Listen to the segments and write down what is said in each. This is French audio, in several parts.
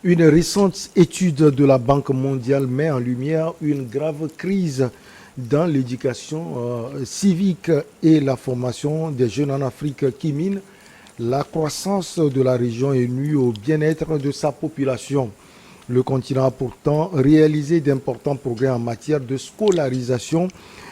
Une récente étude de la Banque mondiale met en lumière une grave crise dans l'éducation civique et la formation des jeunes en Afrique qui mine la croissance de la région et nuit au bien-être de sa population. Le continent a pourtant réalisé d'importants progrès en matière de scolarisation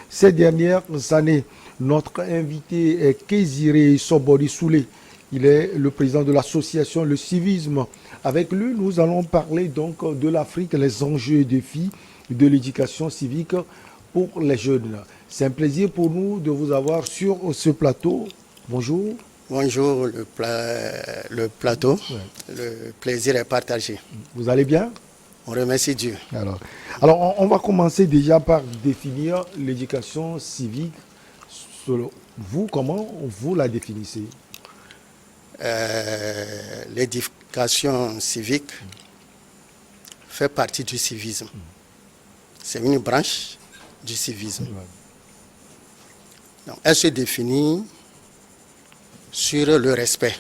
ces dernières années. Notre invité est Kéziré Sobori Soulé. Il est le président de l'association Le Civisme. Avec lui, nous allons parler donc de l'Afrique, les enjeux et défis de l'éducation civique pour les jeunes. C'est un plaisir pour nous de vous avoir sur ce plateau. Bonjour. Bonjour, le plateau. Ouais. Le plaisir est partagé. Vous allez bien? On remercie Dieu. Alors on va commencer déjà par définir l'éducation civique. Selon vous, comment vous la définissez? L'éducation civique fait partie du civisme. C'est une branche du civisme. Donc, elle se définit sur le respect,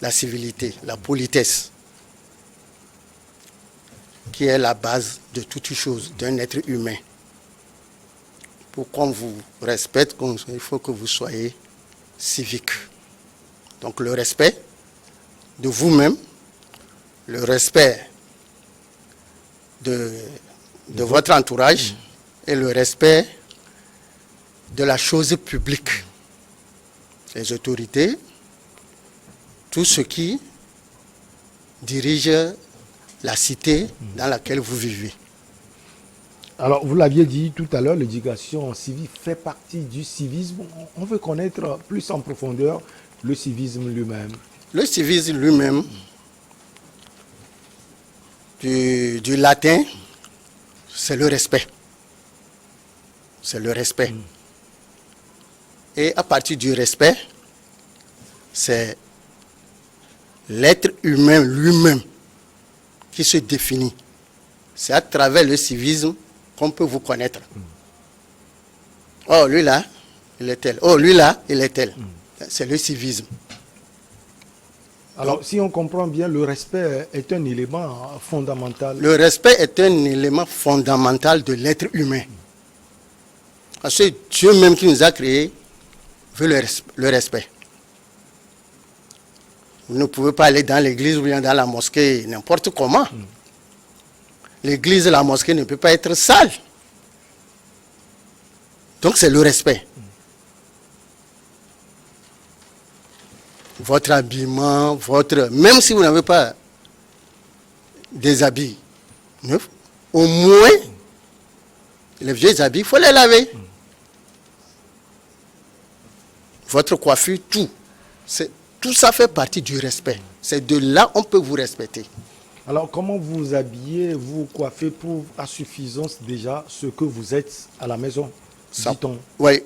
la civilité, la politesse, qui est la base de toute chose, d'un être humain. Pour qu'on vous respecte, il faut que vous soyez civique. Donc le respect de vous-même, le respect de votre entourage et le respect de la chose publique. Les autorités, tout ce qui dirige la cité dans laquelle vous vivez. Alors, vous l'aviez dit tout à l'heure, l'éducation civique fait partie du civisme. On veut connaître plus en profondeur le civisme lui-même. Le civisme lui-même, du latin, c'est le respect. C'est le respect. Et à partir du respect, c'est l'être humain lui-même qui se définit. C'est à travers le civisme qu'on peut vous connaître. Oh, lui là, il est tel. Oh, lui là, il est tel. C'est le civisme. Alors, si on comprend bien, le respect est un élément fondamental. Le respect est un élément fondamental de l'être humain. Parce que Dieu même qui nous a créés veut le respect. Vous ne pouvez pas aller dans l'église ou bien dans la mosquée n'importe comment. L'église et la mosquée ne peuvent pas être sales. Donc c'est le respect. Votre habillement, même si vous n'avez pas des habits neufs, au moins, les vieux habits, il faut les laver. Votre coiffure, tout ça fait partie du respect. C'est de là qu'on peut vous respecter. Alors, comment vous habillez, vous coiffez pour à suffisance déjà ce que vous êtes à la maison, dit-on? Oui.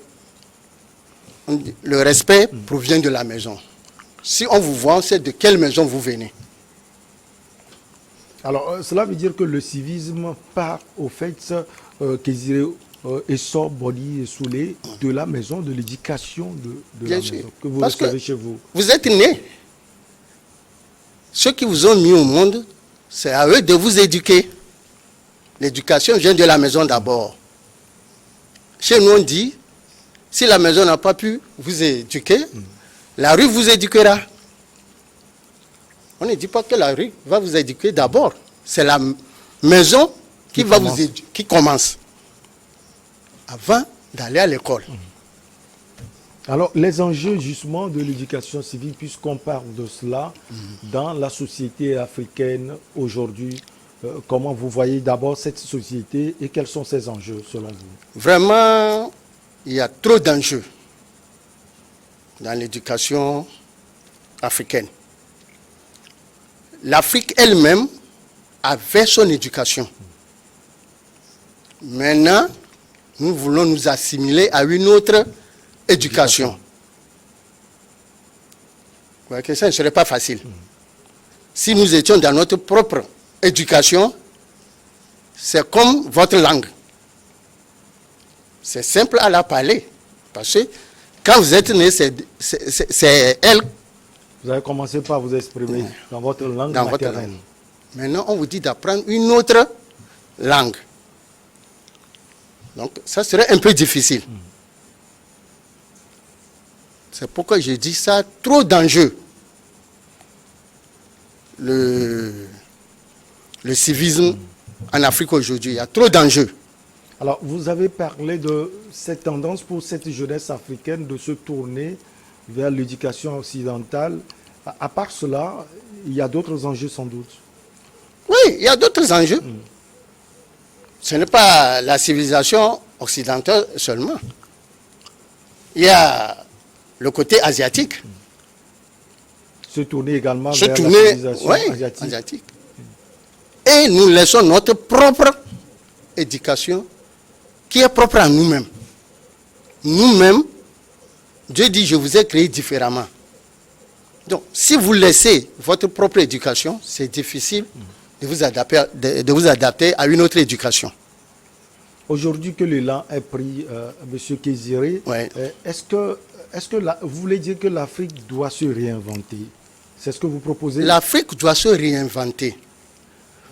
Le respect provient de la maison. Si on vous voit, c'est de quelle maison vous venez. Alors, cela veut dire que le civisme part au fait, Kéziré Sobori Soulé, de la maison, de l'éducation de la maison que vous recevez chez vous. Vous êtes nés. Ceux qui vous ont mis au monde, c'est à eux de vous éduquer. L'éducation vient de la maison d'abord. Chez nous, on dit, si la maison n'a pas pu vous éduquer, la rue vous éduquera. On ne dit pas que la rue va vous éduquer d'abord. C'est la maison qui commence avant d'aller à l'école. Alors, les enjeux justement de l'éducation civique, puisqu'on parle de cela dans la société africaine aujourd'hui, comment vous voyez d'abord cette société et quels sont ses enjeux selon vous? Vraiment, il y a trop d'enjeux dans l'éducation africaine. L'Afrique elle-même avait son éducation. Maintenant, nous voulons nous assimiler à une autre éducation. Ouais, que ça ne serait pas facile. Si nous étions dans notre propre éducation, c'est comme votre langue. C'est simple à la parler. Parce que quand vous êtes né, c'est elle. Vous avez commencé par vous exprimer dans votre langue maternelle. Maintenant, on vous dit d'apprendre une autre langue. Donc, ça serait un peu difficile. C'est pourquoi je dis ça, trop d'enjeux. Le civisme en Afrique aujourd'hui, il y a trop d'enjeux. Alors, vous avez parlé de cette tendance pour cette jeunesse africaine de se tourner vers l'éducation occidentale. À part cela, il y a d'autres enjeux sans doute. Oui, il y a d'autres enjeux. Ce n'est pas la civilisation occidentale seulement. Il y a le côté asiatique. Se tourner également Se vers tourner, la civilisation asiatique. Et nous laissons notre propre éducation qui est propre à nous-mêmes. Nous-mêmes, Dieu dit, je vous ai créé différemment. Donc, si vous laissez votre propre éducation, c'est difficile de vous adapter à une autre éducation. Aujourd'hui que l'élan est pris, M. Kéziré, Ouais. est-ce que vous voulez dire que l'Afrique doit se réinventer? C'est ce que vous proposez? L'Afrique doit se réinventer.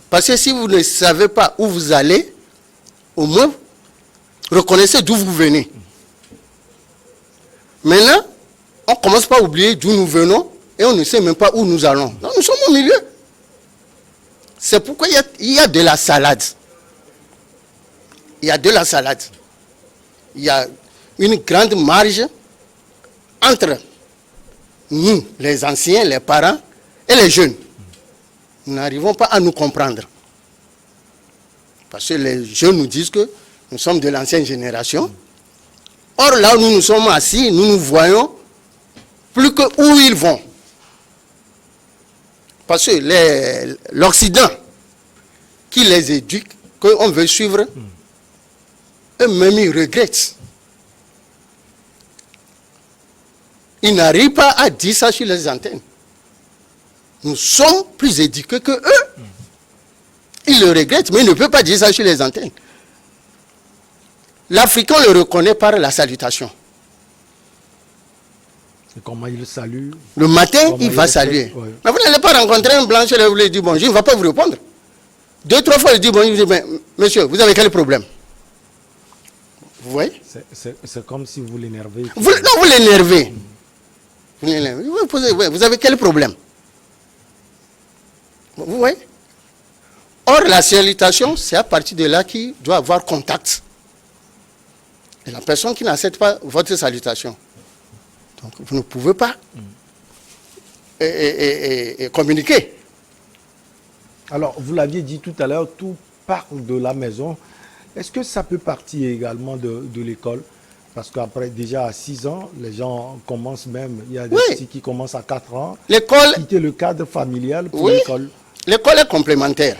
Parce que si vous ne savez pas où vous allez, au moins, reconnaissez d'où vous venez. Maintenant, on commence par oublier d'où nous venons et on ne sait même pas où nous allons. Donc, nous sommes au milieu. C'est pourquoi il y a de la salade. Il y a de la salade. Il y a une grande marge entre nous, les anciens, les parents et les jeunes. Nous n'arrivons pas à nous comprendre. Parce que les jeunes nous disent que nous sommes de l'ancienne génération. Or, là où nous sommes assis, nous nous voyons plus que où ils vont. Parce que l'Occident qui les éduque, qu'on veut suivre, eux-mêmes ils regrettent. Ils n'arrivent pas à dire ça sur les antennes. Nous sommes plus éduqués que eux. Ils le regrettent, mais ils ne peuvent pas dire ça sur les antennes. L'Africain le reconnaît par la salutation. Et comment il salue? Le matin, Comment il va saluer. Ouais. Mais vous n'allez pas rencontrer un blanc, et vous lui dites bonjour, il ne va pas vous répondre. 2-3 fois, il dit bonjour, il dit, monsieur, vous avez quel problème? Vous voyez? C'est comme si vous l'énervez. Non, vous l'énervez. Vous l'énervez. Vous avez quel problème? Vous voyez? Or, la salutation, c'est à partir de là qu'il doit avoir contact. Et la personne qui n'accepte pas votre salutation, donc vous ne pouvez pas communiquer. Alors, vous l'aviez dit tout à l'heure, tout part de la maison. Est-ce que ça peut partir également de l'école? Parce qu'après, déjà à 6 ans, les gens commencent même, il y a des petits qui commencent à 4 ans, L'école, quitter le cadre familial pour oui, l'école. l'école est complémentaire.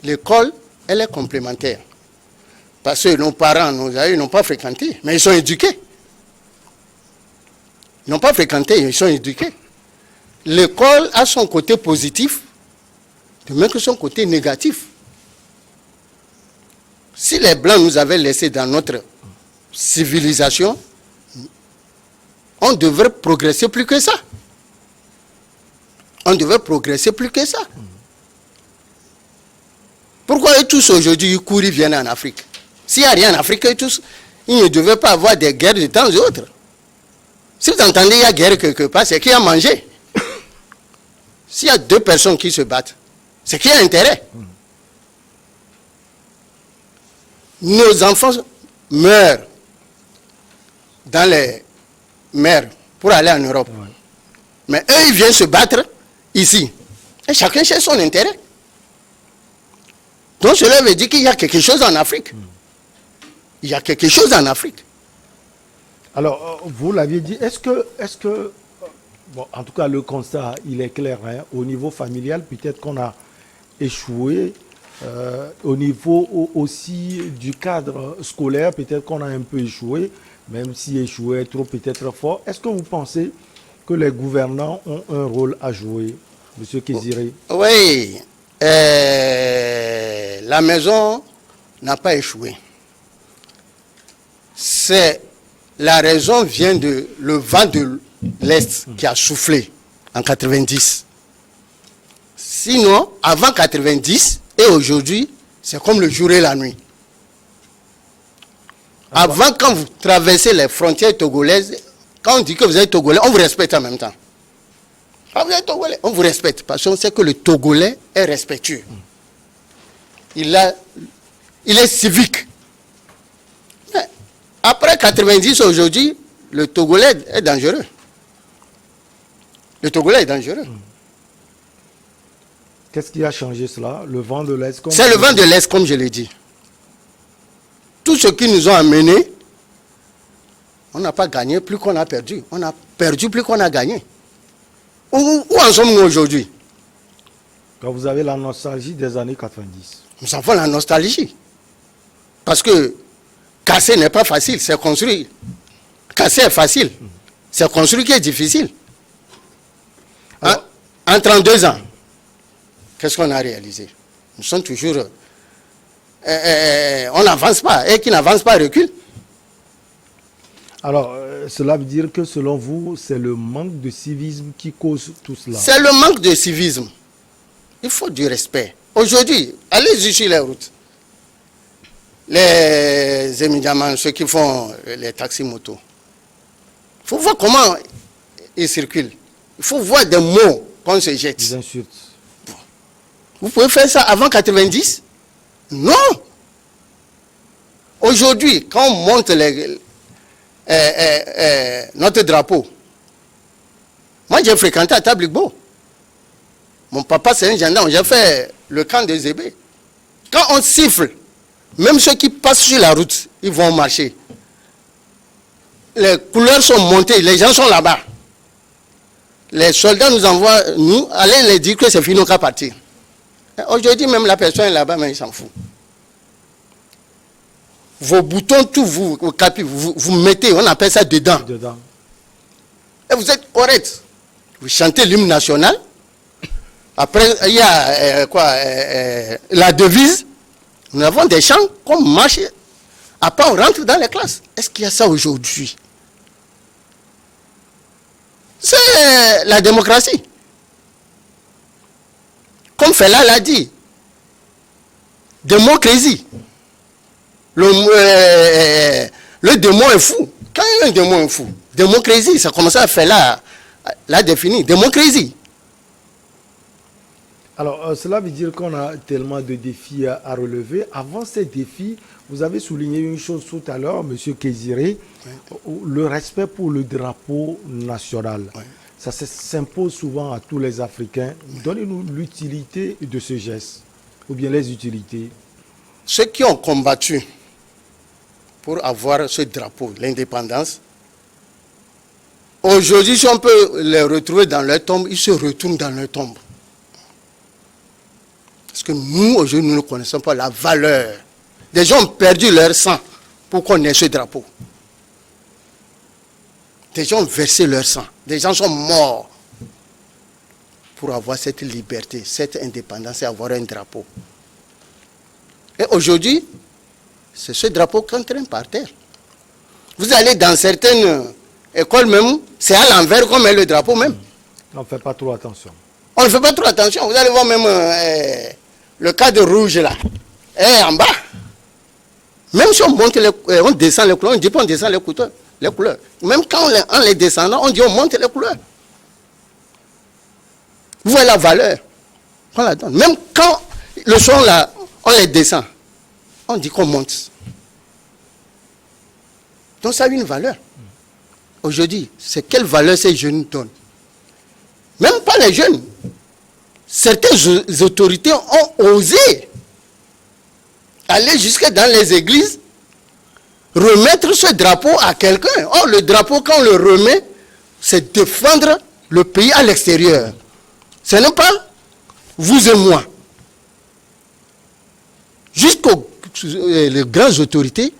L'école, elle est complémentaire. Parce que nos parents, nos aïeux n'ont pas fréquenté, mais ils sont éduqués. Ils n'ont pas fréquenté, ils sont éduqués. L'école a son côté positif, de même que son côté négatif. Si les Blancs nous avaient laissés dans notre civilisation, on devrait progresser plus que ça. On devrait progresser plus que ça. Pourquoi eux tous aujourd'hui, ils courent, ils viennent en Afrique? S'il n'y a rien en Afrique, eux tous, ils ne devaient pas avoir des guerres de temps en temps. Si vous entendez il y a guerre quelque part, c'est qu'il y a mangé. S'il y a 2 personnes qui se battent, c'est qu'il y a intérêt. Nos enfants meurent dans les mers pour aller en Europe. Ouais. Mais eux, ils viennent se battre ici. Et chacun cherche son intérêt. Donc cela veut dire qu'il y a quelque chose en Afrique. Il y a quelque chose en Afrique. Alors, vous l'aviez dit, est-ce que bon, en tout cas, le constat, il est clair, hein, au niveau familial, peut-être qu'on a échoué, au niveau aussi du cadre scolaire, peut-être qu'on a un peu échoué, même si échoué est trop peut-être fort. Est-ce que vous pensez que les gouvernants ont un rôle à jouer, M. Kéziré? Oui, la maison n'a pas échoué. La raison vient de le vent de l'Est qui a soufflé en 90. Sinon, avant 90 et aujourd'hui, c'est comme le jour et la nuit. Avant, quand vous traversez les frontières togolaises, quand on dit que vous êtes Togolais, on vous respecte en même temps. Quand vous êtes Togolais, on vous respecte parce qu'on sait que le Togolais est respectueux. Il est civique. Mais après 90 aujourd'hui, le Togolais est dangereux. Le Togolais est dangereux. Qu'est-ce qui a changé cela? Le vent de l'Est. C'est le vent de l'Est, comme je l'ai dit. Tout ce qui nous ont amenés, on n'a pas gagné plus qu'on a perdu. On a perdu plus qu'on a gagné. Où en sommes-nous aujourd'hui? Quand vous avez la nostalgie des années 90. Nous avons la nostalgie. Parce que casser n'est pas facile, c'est construire. Casser est facile. C'est construire qui est difficile. Alors, En 32 ans, qu'est-ce qu'on a réalisé? Nous sommes toujours... on n'avance pas. Et qui n'avance pas recule. Alors, cela veut dire que selon vous, c'est le manque de civisme qui cause tout cela. C'est le manque de civisme. Il faut du respect. Aujourd'hui, allez-y sur les routes. Les émigrants, ceux qui font les taxis motos. Il faut voir comment ils circulent. Il faut voir des mots qu'on se jette. Des insultes. Vous pouvez faire ça avant 90? Non. Aujourd'hui, quand on monte notre drapeau, moi j'ai fréquenté à Tabligbo. Mon papa c'est un gendarme, j'ai fait le camp de Zébé. Quand on siffle, même ceux qui passent sur la route, ils vont marcher. Les couleurs sont montées, les gens sont là-bas. Les soldats nous envoient, nous, allez les dire que c'est fini qu'à partir. Aujourd'hui, même la personne est là-bas, mais il s'en fout. Vos boutons, tout vous mettez, on appelle ça dedans. Et vous êtes correct. Vous chantez l'hymne national. Après, il y a la devise. Nous avons des chants qu'on marche. Après, on rentre dans les classes. Est-ce qu'il y a ça aujourd'hui? C'est la démocratie. Comme Fela l'a dit. Démocratie. Le démon est fou. Quand un démon est fou, démocratie, ça commence à faire la définir. Démocratie. Alors, cela veut dire qu'on a tellement de défis à relever. Avant ces défis, vous avez souligné une chose tout à l'heure, M. Kéziré, le respect pour le drapeau national. Oui. Ça s'impose souvent à tous les Africains. Donnez-nous l'utilité de ce geste, ou bien les utilités. Ceux qui ont combattu pour avoir ce drapeau, l'indépendance, aujourd'hui, si on peut les retrouver dans leur tombe, ils se retournent dans leur tombe. Parce que nous, aujourd'hui, nous ne connaissons pas la valeur. Des gens ont perdu leur sang pour qu'on ait ce drapeau. Des gens ont versé leur sang. Des gens sont morts pour avoir cette liberté, cette indépendance et avoir un drapeau. Et aujourd'hui, c'est ce drapeau qu'on traîne par terre. Vous allez dans certaines écoles même, c'est à l'envers qu'on met le drapeau même. On ne fait pas trop attention. On ne fait pas trop attention. Vous allez voir même le cadre rouge là, est en bas. Même si on monte on descend les couleurs, on dit pas on descend les couleurs. Même quand on les descend, on dit on monte les couleurs. Vous voyez la valeur qu'on la donne. Même quand le son là, on les descend, on dit qu'on monte. Donc ça a une valeur. Aujourd'hui, c'est quelle valeur ces jeunes donnent? Même pas les jeunes. Certaines autorités ont osé aller jusque dans les églises, remettre ce drapeau à quelqu'un. Or, le drapeau, quand on le remet, c'est défendre le pays à l'extérieur. Ce n'est pas vous et moi. Jusqu'aux les grandes autorités,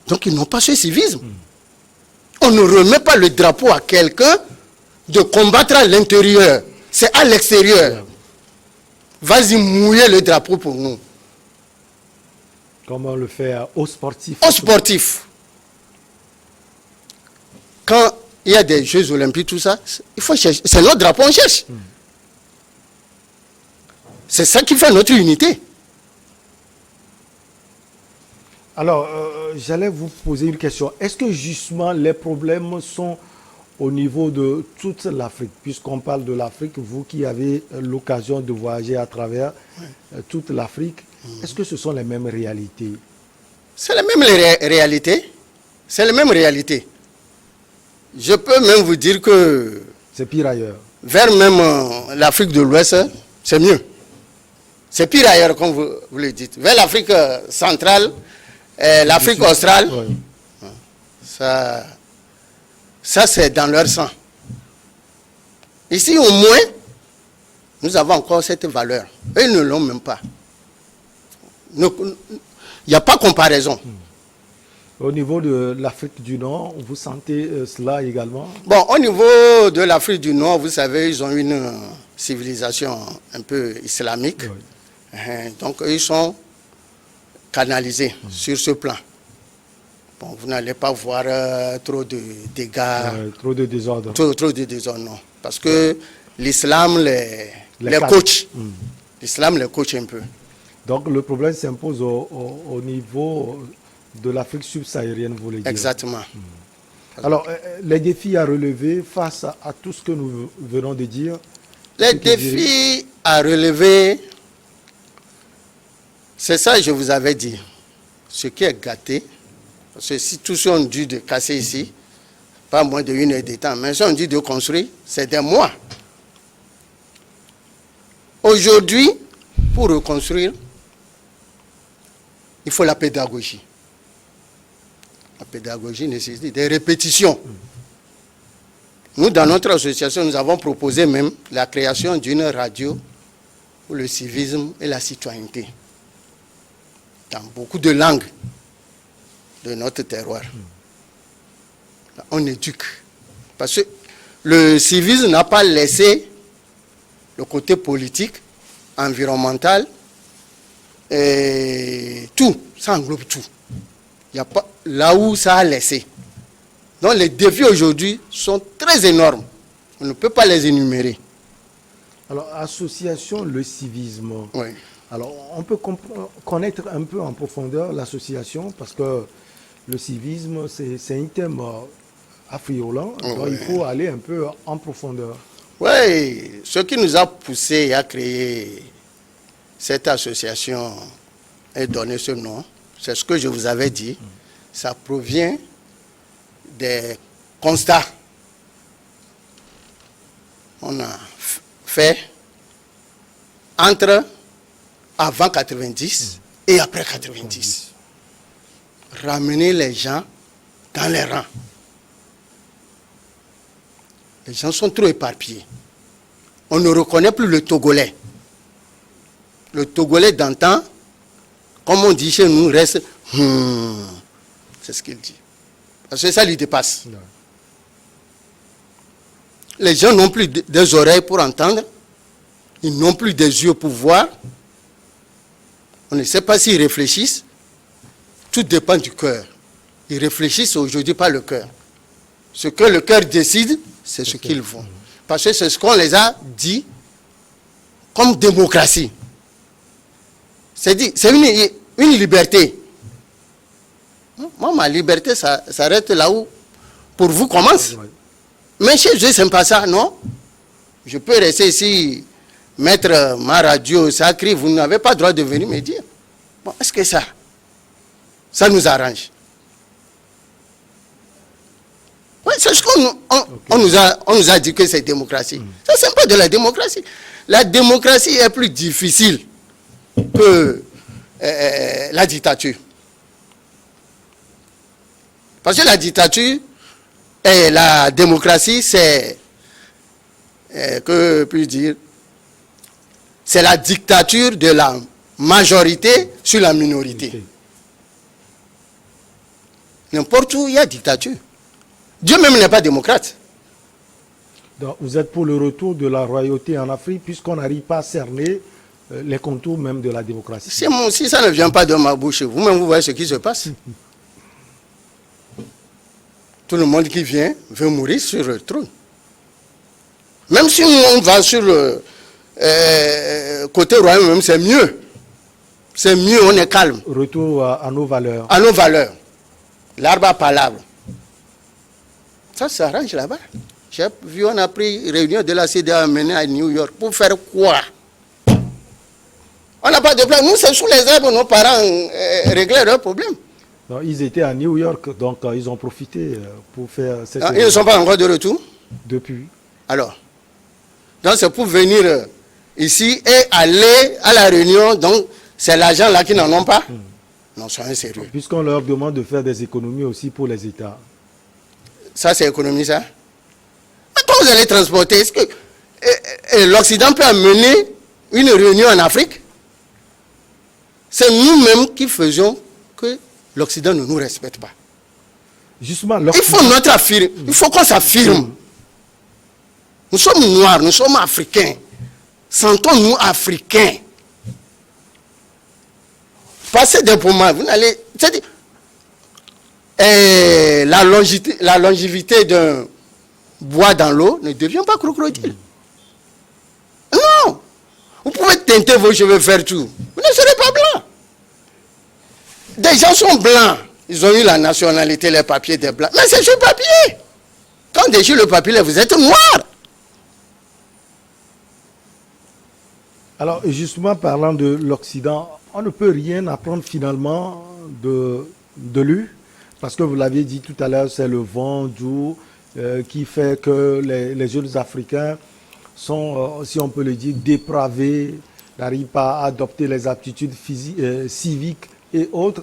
donc ils n'ont pas ce civisme. On ne remet pas le drapeau à quelqu'un de combattre à l'intérieur. C'est à l'extérieur. Vas-y mouiller le drapeau pour nous. Comment on le fait aux sportifs? Aux sportifs. Quand il y a des Jeux Olympiques, tout ça, il faut chercher. C'est notre drapeau, on cherche. C'est ça qui fait notre unité. Alors, j'allais vous poser une question. Est-ce que justement les problèmes sont au niveau de toute l'Afrique? Puisqu'on parle de l'Afrique, vous qui avez l'occasion de voyager à travers toute l'Afrique, est-ce que ce sont les mêmes réalités? C'est la même réalité. C'est la même réalité. Je peux même vous dire que C'est pire ailleurs. vers même l'Afrique de l'Ouest, c'est mieux. C'est pire ailleurs, comme vous le dites. Vers l'Afrique centrale, l'Afrique australe, Oui. ça c'est dans leur sang. Ici, au moins, nous avons encore cette valeur. Eux, ils ne l'ont même pas. Il n'y a pas comparaison. Au niveau de l'Afrique du Nord, vous sentez cela également? Bon, au niveau de l'Afrique du Nord, vous savez, ils ont une civilisation un peu islamique. Oui. Donc, ils sont canalisés sur ce plan. Bon, vous n'allez pas voir trop de dégâts, Trop de désordre. trop de désordre, non. Parce que l'islam les cadre. coach. L'islam les coach un peu. Donc le problème s'impose au niveau de l'Afrique subsaharienne, vous voulez dire. Exactement. Alors, les défis à relever face à tout ce que nous venons de dire. Les défis à relever, c'est ça que je vous avais dit. Ce qui est gâté, parce que si tous ont dû de casser ici, pas moins de 1 heure de temps, mais si on dit de construire, c'est des mois. Aujourd'hui, pour reconstruire, il faut la pédagogie. La pédagogie nécessite des répétitions. Nous, dans notre association, nous avons proposé même la création d'une radio pour le civisme et la citoyenneté. Dans beaucoup de langues de notre terroir. On éduque. Parce que le civisme n'a pas laissé le côté politique, environnemental, et tout, ça englobe tout. Il n'y a pas là où ça a laissé. Donc les défis aujourd'hui sont très énormes. On ne peut pas les énumérer. Alors, association, le civisme. Oui. Alors, on peut connaître un peu en profondeur l'association parce que le civisme, c'est un thème affriolant. Donc, Oui. il faut aller un peu en profondeur. Oui, ce qui nous a poussé à créer cette association et donner ce nom, c'est ce que je vous avais dit. Ça provient des constats. On a fait entre avant 90 et après 90. Ramener les gens dans les rangs. Les gens sont trop éparpillés. On ne reconnaît plus le Togolais. Le Togolais d'antan, comme on dit chez nous, reste... C'est ce qu'il dit. Parce que ça lui dépasse. Ouais. Les gens n'ont plus des oreilles pour entendre. Ils n'ont plus des yeux pour voir. On ne sait pas s'ils réfléchissent. Tout dépend du cœur. Ils réfléchissent aujourd'hui par le cœur. Ce que le cœur décide, c'est ce qu'ils font. Parce que c'est ce qu'on les a dit comme démocratie. C'est une liberté. Moi, ma liberté, ça s'arrête là où, pour vous, commence. Ouais. Mais chez eux, ce n'est pas ça, non? Je peux rester ici, mettre ma radio, ça crie, vous n'avez pas le droit de venir me dire. Bon, est-ce que ça nous arrange? Oui, c'est ce qu'on nous a dit que c'est démocratie. Ça, c'est pas de la démocratie. La démocratie est plus difficile que la dictature. Parce que la dictature et la démocratie, c'est, que puis-je dire, c'est la dictature de la majorité sur la minorité. Okay. N'importe où, il y a dictature. Dieu même n'est pas démocrate. Donc, vous êtes pour le retour de la royauté en Afrique puisqu'on n'arrive pas à cerner les contours même de la démocratie. Si ça ne vient pas de ma bouche, vous-même vous voyez ce qui se passe. Tout le monde qui vient veut mourir sur le trône. Même si on va sur côté royaume même, c'est mieux. C'est mieux, on est calme. Retour à nos valeurs. À nos valeurs. L'arbre à palabre. Ça s'arrange là-bas. J'ai vu, on a pris réunion de la CEDEAO menée à New York. Pour faire quoi? On n'a pas de plan. Nous, c'est sous les arbres, nos parents réglaient leurs problèmes. Non, ils étaient à New York, donc ils ont profité pour faire cette... Ils ne sont pas encore de retour? Depuis. Alors, donc c'est pour venir ici et aller à la réunion. Donc, c'est l'argent là qui n'en ont pas? Non, soyez sérieux. Puisqu'on leur demande de faire des économies aussi pour les États. Ça, c'est économie, ça? Mais comment vous allez transporter? Est-ce que l'Occident peut amener une réunion en Afrique? C'est nous-mêmes qui faisons que l'Occident ne nous respecte pas. Justement, il faut notre affirme. Il faut qu'on s'affirme. Nous sommes noirs, nous sommes africains. Sentons-nous africains. Passez des moments, vous n'allez... C'est-à-dire, la longévité d'un bois dans l'eau ne devient pas crocodile. Non. Vous pouvez teinter vos cheveux, faire tout. Vous ne serez pas blanc. Des gens sont blancs. Ils ont eu la nationalité, les papiers des blancs. Mais c'est sur le papier. Quand on déchire le papier, vous êtes noir. Alors, justement, parlant de l'Occident, on ne peut rien apprendre finalement de lui. Parce que vous l'aviez dit tout à l'heure, c'est le vent doux qui fait que les jeunes Africains sont, si on peut le dire, dépravés, n'arrivent pas à adopter les aptitudes civiques et autres.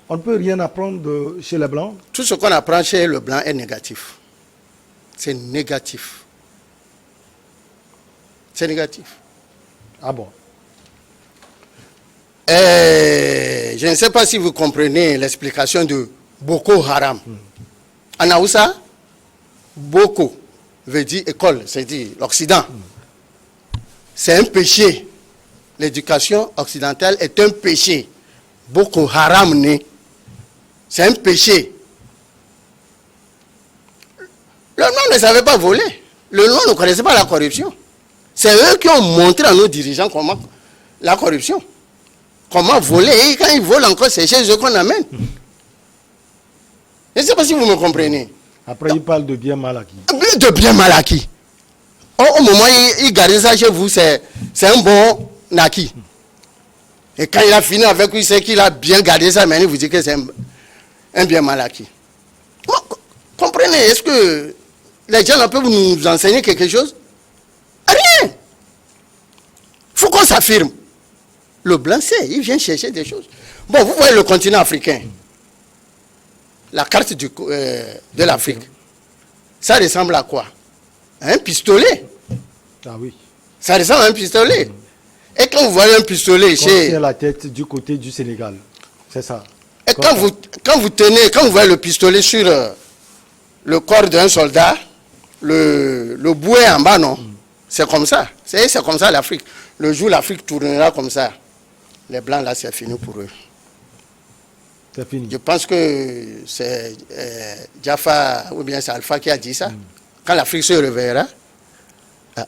On ne peut rien apprendre chez les Blancs. Tout ce qu'on apprend chez le Blanc est négatif. C'est négatif. C'est négatif. Ah bon? Je ne sais pas si vous comprenez l'explication de Boko Haram. En Aoussa, Boko veut dire école, c'est-à-dire l'Occident. C'est un péché. L'éducation occidentale est un péché. Boko Haram né. C'est un péché. Le Noir ne savait pas voler. Le Noir ne connaissait pas la corruption. C'est eux qui ont montré à nos dirigeants comment la corruption. Comment voler. Et quand ils volent encore, c'est chez eux qu'on amène. Je ne sais pas si vous me comprenez. Après, il parle de bien mal acquis. De bien mal acquis. Au moment où il garde ça chez vous, c'est un bon acquis. Et quand il a fini avec lui, c'est qu'il a bien gardé ça, mais il vous dit que c'est un bien mal acquis. Comprenez, est-ce que les gens peuvent nous enseigner quelque chose? Rien. Il faut qu'on s'affirme. Le blanc sait, il vient chercher des choses. Bon, vous voyez le continent africain. La carte de l'Afrique. Ça ressemble à quoi? À un pistolet. Ah oui. Ça ressemble à un pistolet. Et quand vous voyez un pistolet chez... la tête du côté du Sénégal. C'est ça. Et quand vous voyez le pistolet sur le corps d'un soldat, le bouet en bas, non? C'est comme ça. C'est comme ça l'Afrique. Le jour l'Afrique tournera comme ça, les Blancs, là, c'est fini pour eux. C'est fini. Je pense que c'est Jaffa ou bien c'est Alpha qui a dit ça. Quand l'Afrique se réveillera,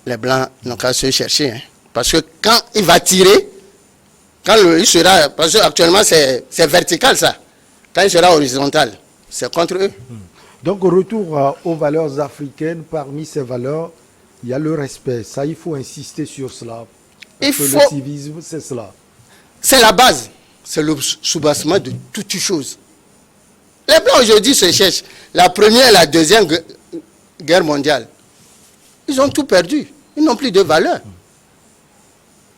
les Blancs n'ont qu'à se chercher. Hein. Parce que quand il va tirer, quand il sera, parce qu'actuellement c'est vertical ça, quand il sera horizontal, c'est contre eux. Donc retour aux valeurs africaines, parmi ces valeurs, il y a le respect. Ça, il faut insister sur cela. Parce que le civisme, c'est cela. C'est la base. C'est le soubassement de toutes choses. Les Blancs aujourd'hui se cherchent. La première et la deuxième guerre mondiale. Ils ont tout perdu. Ils n'ont plus de valeur.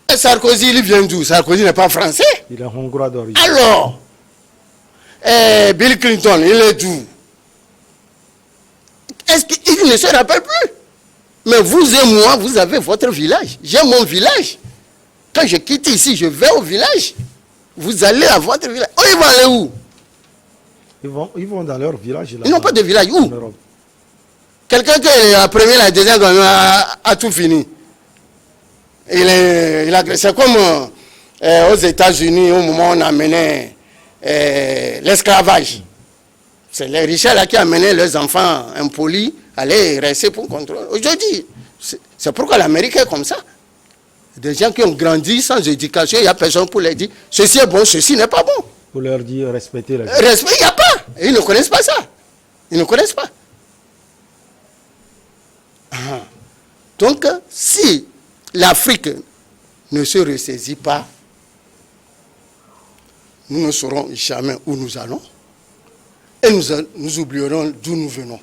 Et Sarkozy, il vient d'où? Sarkozy n'est pas français. Il est hongrois d'origine. Alors, Bill Clinton, il est d'où? Est-ce qu'il ne se rappelle plus? Mais vous et moi, vous avez votre village. J'ai mon village. Quand je quitte ici, je vais au village. Vous allez à votre village. Oh, ils vont aller où? Ils vont dans leur village. Ils n'ont pas de village. Où? Quelqu'un qui est la première, la deuxième, a tout fini. C'est comme aux États-Unis, au moment où on a mené l'esclavage. C'est les riches là qui amenaient leurs enfants impolis à aller rester pour contrôler. Aujourd'hui, c'est pourquoi l'Amérique est comme ça. Des gens qui ont grandi sans éducation, il n'y a personne pour leur dire ceci est bon, ceci n'est pas bon. Pour leur dire respecter la vie. Respect, il n'y a pas. Ils ne connaissent pas ça. Ils ne connaissent pas. Donc, si l'Afrique ne se ressaisit pas, nous ne saurons jamais où nous allons et nous oublierons d'où nous venons.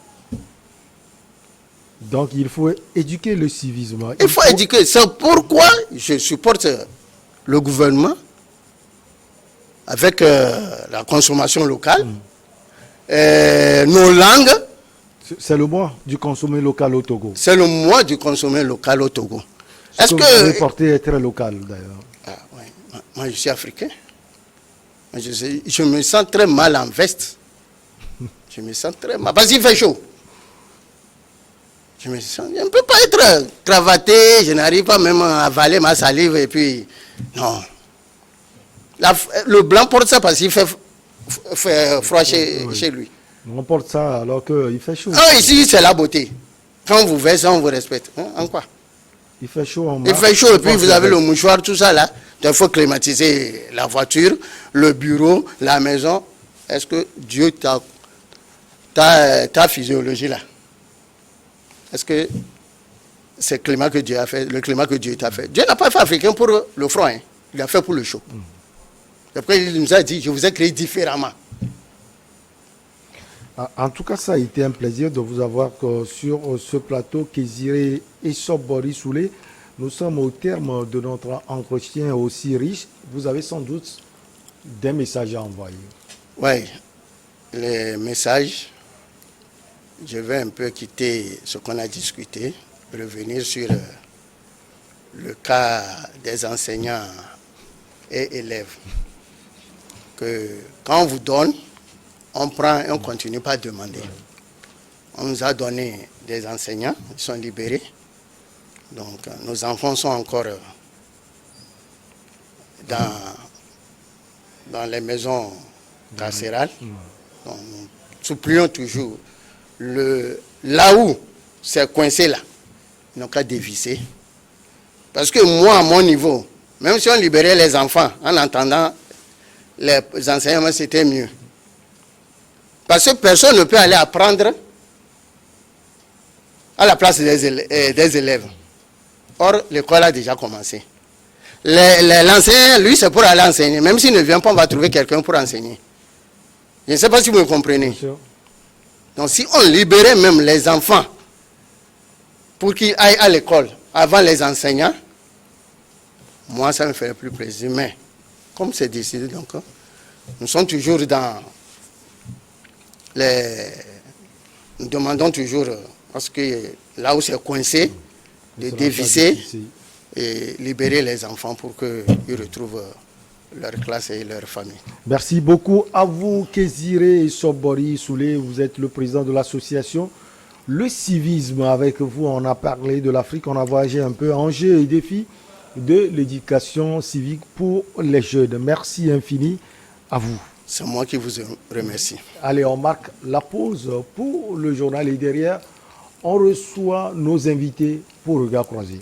Donc il faut éduquer le civisme. Il faut éduquer. C'est pourquoi je supporte le gouvernement avec la consommation locale, nos langues. C'est le mois du consommer local au Togo. C'est le mois du consommer local au Togo. Est-ce que vous avez porté est très local d'ailleurs? Ah, ouais. Moi, je suis africain. Je me sens très mal en veste. Je me sens très mal. Parce qu'il fait chaud. Je ne peux pas être cravaté, je n'arrive pas même à avaler ma salive et puis... Non. Le blanc porte ça parce qu'il fait froid chez lui. On porte ça alors qu'il fait chaud. Ah, ici, c'est la beauté. Quand on vous verse, on vous respecte. Hein? En quoi? Il fait chaud en Il fait chaud et puis vous avez le mouchoir, tout ça là. Il faut climatiser la voiture, le bureau, la maison. Est-ce que Dieu ta physiologie là? Est-ce que c'est le climat que Dieu a fait, le climat que Dieu t'a fait? Dieu n'a pas fait africain pour le froid, hein. Il l'a fait pour le chaud. Après, il nous a dit, je vous ai créé différemment. En tout cas, ça a été un plaisir de vous avoir sur ce plateau. Kéziré Essop Boris Soulé. Nous sommes au terme de notre entretien aussi riche. Vous avez sans doute des messages à envoyer. Oui, les messages, je vais un peu quitter ce qu'on a discuté, revenir sur le cas des enseignants et élèves. Que quand on vous donne, on prend et on ne continue pas à demander. On nous a donné des enseignants, ils sont libérés. Donc nos enfants sont encore dans les maisons carcérales. Donc, nous supplions toujours. Là où c'est coincé là, ils n'ont qu'à dévisser. Parce que moi, à mon niveau, même si on libérait les enfants en entendant les enseignements, c'était mieux. Parce que personne ne peut aller apprendre à la place des élèves. Or, l'école a déjà commencé. L'enseignant, lui, c'est pour aller enseigner. Même s'il ne vient pas, on va trouver quelqu'un pour enseigner. Je ne sais pas si vous me comprenez. Donc, si on libérait même les enfants pour qu'ils aillent à l'école avant les enseignants, moi, ça me ferait plus plaisir. Mais, comme c'est décidé, donc, nous sommes toujours dans nous demandons toujours, parce que là où c'est coincé, de dévisser et libérer les enfants pour qu'ils retrouvent leur classe et leur famille. Merci beaucoup à vous, Kéziré Sobori Soulé. Vous êtes le président de l'association Le Civisme. Avec vous, on a parlé de l'Afrique, on a voyagé un peu, enjeux et défis de l'éducation civique pour les jeunes. Merci infini à vous. C'est moi qui vous remercie. Allez, on marque la pause pour le journal et derrière, on reçoit nos invités pour Regard Croisé.